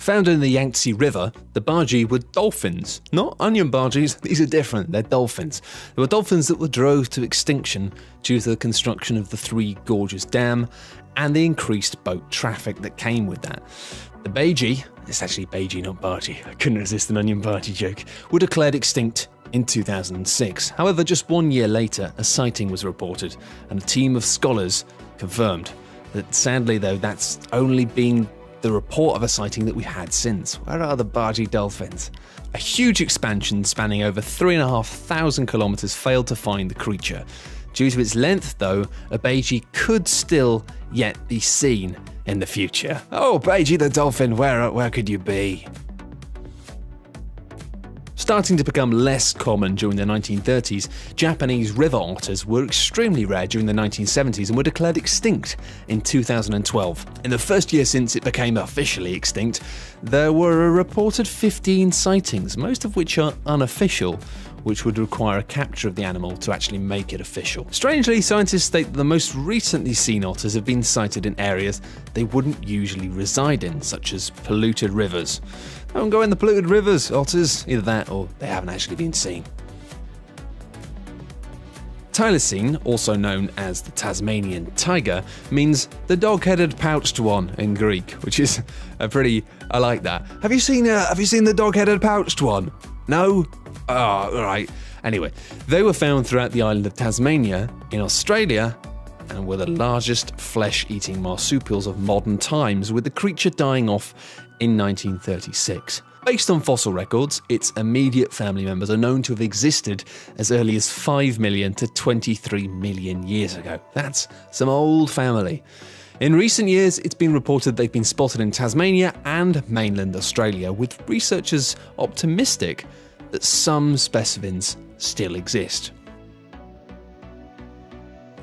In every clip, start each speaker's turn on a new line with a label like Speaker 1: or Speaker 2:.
Speaker 1: Found in the Yangtze River, the bargee were dolphins. Not onion bargees, these are different, they're dolphins. They were dolphins that were drove to extinction due to the construction of the Three Gorges Dam and the increased boat traffic that came with that. The Beijing, it's actually Beijing, not bargee, I couldn't resist an onion bargee joke, were declared extinct in 2006. However, just 1 year later, a sighting was reported, and a team of scholars confirmed that sadly though, that's only been the report of a sighting that we've had since. Where are the bargee dolphins? A huge expansion spanning over 3,500 kilometers failed to find the creature. Due to its length though, a Beijing could still yet be seen in the future. Oh, Beijing the dolphin, where could you be? Starting to become less common during the 1930s, Japanese river otters were extremely rare during the 1970s and were declared extinct in 2012. In the first year since it became officially extinct, there were a reported 15 sightings, most of which are unofficial, which would require a capture of the animal to actually make it official. Strangely, scientists state that the most recently seen otters have been sighted in areas they wouldn't usually reside in, such as polluted rivers. Don't go in the polluted rivers, otters. Either that or they haven't actually been seen. Thylacine, also known as the Tasmanian tiger, means the dog-headed pouched one in Greek, which is I like that. Have you seen the dog-headed pouched one? No? Oh, alright. Anyway, they were found throughout the island of Tasmania, in Australia, and were the largest flesh-eating marsupials of modern times, with the creature dying off in 1936. Based on fossil records, its immediate family members are known to have existed as early as 5 million to 23 million years ago. That's some old family. In recent years, it's been reported they've been spotted in Tasmania and mainland Australia, with researchers optimistic that some specimens still exist.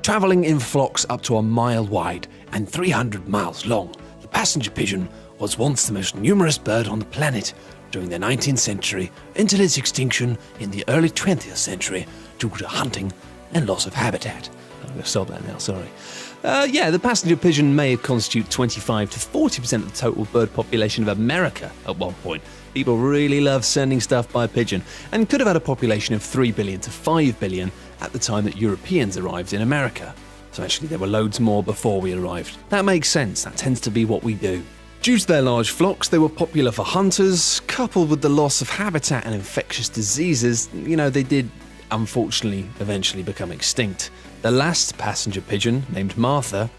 Speaker 1: Travelling in flocks up to 1 mile wide and 300 miles long, the passenger pigeon was once the most numerous bird on the planet during the 19th century until its extinction in the early 20th century due to hunting and loss of habitat. I'm going to stop that now, sorry. The passenger pigeon may constitute 25 to 40% of the total bird population of America at one point. People really love sending stuff by pigeon, and could have had a population of 3 billion to 5 billion at the time that Europeans arrived in America. So actually there were loads more before we arrived. That makes sense, that tends to be what we do. Due to their large flocks, they were popular for hunters. Coupled with the loss of habitat and infectious diseases, they did unfortunately eventually become extinct. The last passenger pigeon, named Martha,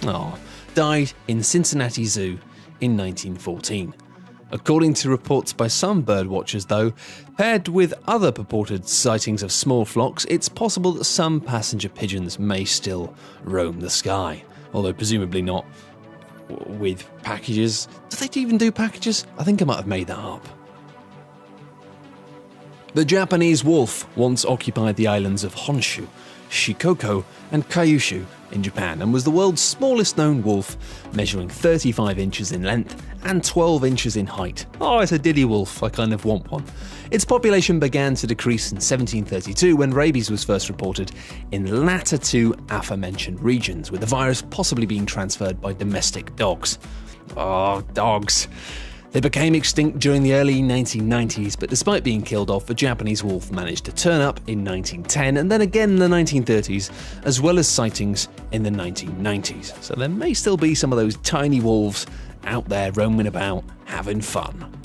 Speaker 1: died in Cincinnati Zoo in 1914. According to reports by some birdwatchers though, paired with other purported sightings of small flocks, it's possible that some passenger pigeons may still roam the sky, although presumably not with packages. Do they even do packages? I think I might have made that up. The Japanese wolf once occupied the islands of Honshu, Shikoku and Kyushu in Japan, and was the world's smallest known wolf, measuring 35 inches in length and 12 inches in height. Oh, it's a diddy wolf, I kind of want one. Its population began to decrease in 1732 when rabies was first reported in the latter two aforementioned regions, with the virus possibly being transferred by domestic dogs. Oh, dogs. They became extinct during the early 1990s, but despite being killed off, the Japanese wolf managed to turn up in 1910 and then again in the 1930s, as well as sightings in the 1990s. So there may still be some of those tiny wolves out there roaming about, having fun.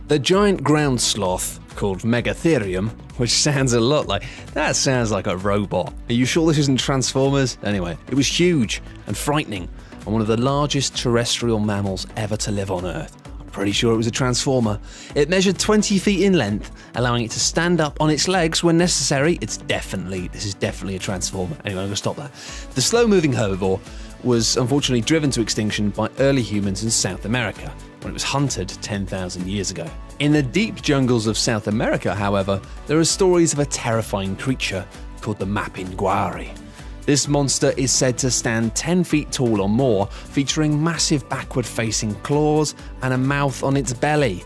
Speaker 1: The giant ground sloth, called Megatherium, which sounds a lot like, that sounds like a robot. Are you sure this isn't Transformers? Anyway, it was huge and frightening, and one of the largest terrestrial mammals ever to live on Earth. I'm pretty sure it was a transformer. It measured 20 feet in length, allowing it to stand up on its legs when necessary. This is definitely a transformer. Anyway, I'm going to stop that. The slow-moving herbivore was unfortunately driven to extinction by early humans in South America, when it was hunted 10,000 years ago. In the deep jungles of South America, however, there are stories of a terrifying creature called the Mapinguari. This monster is said to stand 10 feet tall or more, featuring massive backward-facing claws and a mouth on its belly.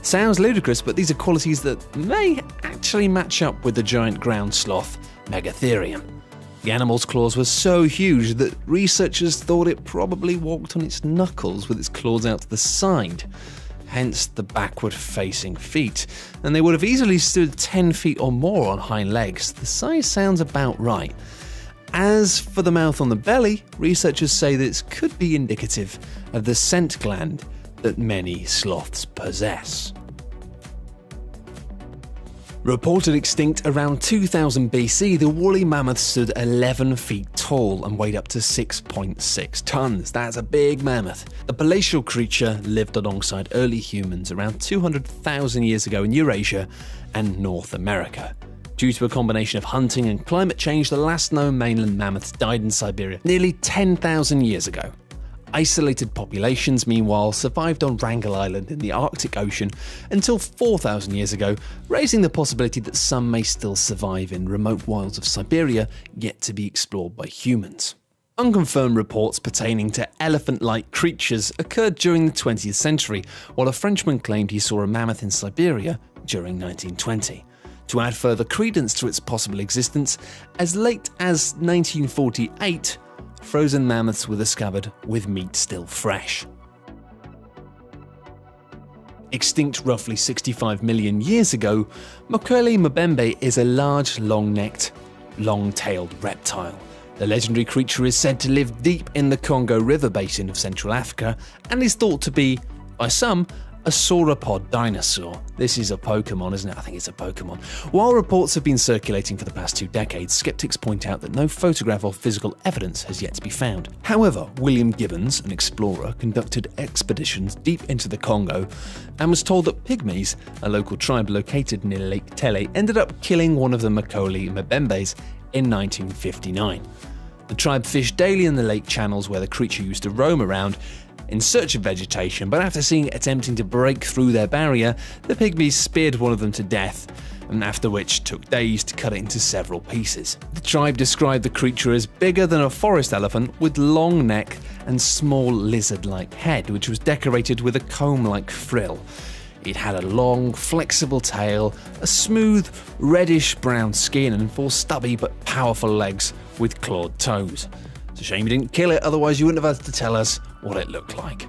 Speaker 1: Sounds ludicrous, but these are qualities that may actually match up with the giant ground sloth, Megatherium. The animal's claws were so huge that researchers thought it probably walked on its knuckles with its claws out to the side, hence the backward-facing feet, and they would have easily stood 10 feet or more on hind legs. The size sounds about right. As for the mouth on the belly, researchers say this could be indicative of the scent gland that many sloths possess. Reported extinct around 2000 BC, the woolly mammoth stood 11 feet tall and weighed up to 6.6 tons. That's a big mammoth. The palatial creature lived alongside early humans around 200,000 years ago in Eurasia and North America. Due to a combination of hunting and climate change, the last known mainland mammoths died in Siberia nearly 10,000 years ago. Isolated populations, meanwhile, survived on Wrangel Island in the Arctic Ocean until 4,000 years ago, raising the possibility that some may still survive in remote wilds of Siberia yet to be explored by humans. Unconfirmed reports pertaining to elephant-like creatures occurred during the 20th century, while a Frenchman claimed he saw a mammoth in Siberia during 1920. To add further credence to its possible existence, as late as 1948, frozen mammoths were discovered with meat still fresh. Extinct roughly 65 million years ago, Mokele mbembe is a large, long-necked, long-tailed reptile. The legendary creature is said to live deep in the Congo River basin of Central Africa and is thought to be, by some, a sauropod dinosaur. This is a Pokemon, isn't it? I think it's a Pokemon. While reports have been circulating for the past 2 decades, skeptics point out that no photograph or physical evidence has yet to be found. However, William Gibbons, an explorer, conducted expeditions deep into the Congo and was told that pygmies, a local tribe located near Lake Tele, ended up killing one of the Mokele mbembes in 1959. The tribe fished daily in the lake channels where the creature used to roam around in search of vegetation, but after seeing it attempting to break through their barrier, the pygmies speared one of them to death, and after which took days to cut it into several pieces. The tribe described the creature as bigger than a forest elephant with long neck and small lizard-like head, which was decorated with a comb-like frill. It had a long, flexible tail, a smooth, reddish-brown skin, and 4 stubby but powerful legs with clawed toes. It's a shame you didn't kill it, otherwise you wouldn't have had to tell us what it looked like.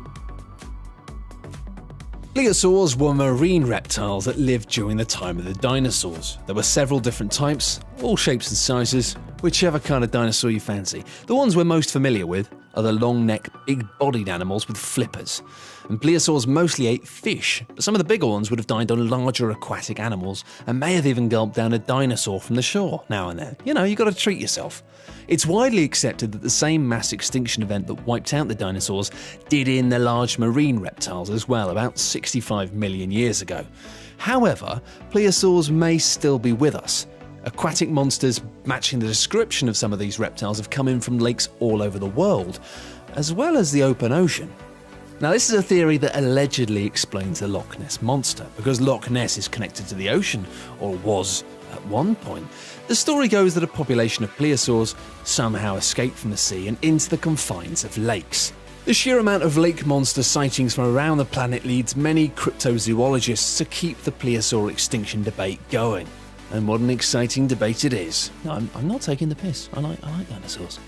Speaker 1: Plesiosaurs were marine reptiles that lived during the time of the dinosaurs. There were several different types, all shapes and sizes, whichever kind of dinosaur you fancy. The ones we're most familiar with are the long-necked, big-bodied animals with flippers. And plesiosaurs mostly ate fish, but some of the bigger ones would have dined on larger aquatic animals and may have even gulped down a dinosaur from the shore now and then. You know, you gotta treat yourself. It's widely accepted that the same mass extinction event that wiped out the dinosaurs did in the large marine reptiles as well, about 65 million years ago. However, plesiosaurs may still be with us. Aquatic monsters matching the description of some of these reptiles have come in from lakes all over the world, as well as the open ocean. Now, this is a theory that allegedly explains the Loch Ness Monster, because Loch Ness is connected to the ocean, or was at one point. The story goes that a population of plesiosaurs somehow escaped from the sea and into the confines of lakes. The sheer amount of lake monster sightings from around the planet leads many cryptozoologists to keep the plesiosaur extinction debate going. And what an exciting debate it is. No, I'm not taking the piss. I like dinosaurs.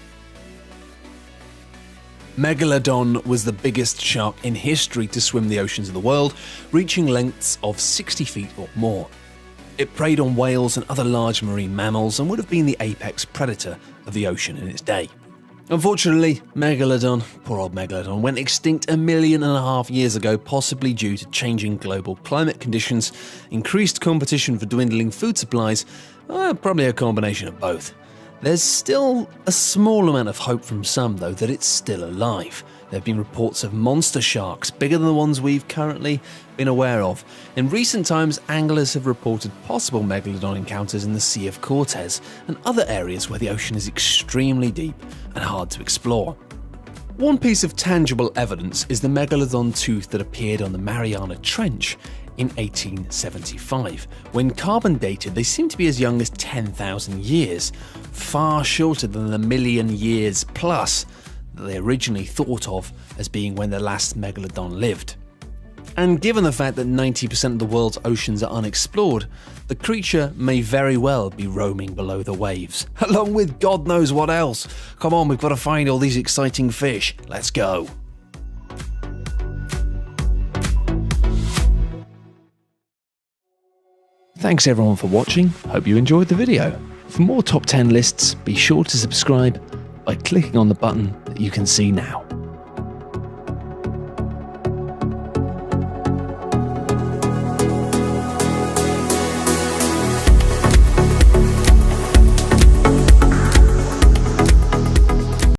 Speaker 1: Megalodon was the biggest shark in history to swim the oceans of the world, reaching lengths of 60 feet or more. It preyed on whales and other large marine mammals and would have been the apex predator of the ocean in its day. Unfortunately, Megalodon, poor old Megalodon, went extinct 1.5 million years ago, possibly due to changing global climate conditions, increased competition for dwindling food supplies, probably a combination of both. There's still a small amount of hope from some, though, that it's still alive. There have been reports of monster sharks, bigger than the ones we've currently been aware of. In recent times, anglers have reported possible Megalodon encounters in the Sea of Cortez and other areas where the ocean is extremely deep and hard to explore. One piece of tangible evidence is the Megalodon tooth that appeared on the Mariana Trench in 1875. When carbon dated, they seem to be as young as 10,000 years, far shorter than the 1,000,000 years plus that they originally thought of as being when the last Megalodon lived. And given the fact that 90% of the world's oceans are unexplored, the creature may very well be roaming below the waves, along with God knows what else. Come on, we've got to find all these exciting fish. Let's go. Thanks everyone for watching, hope you enjoyed the video. For more top 10 lists, be sure to subscribe by clicking on the button that you can see now.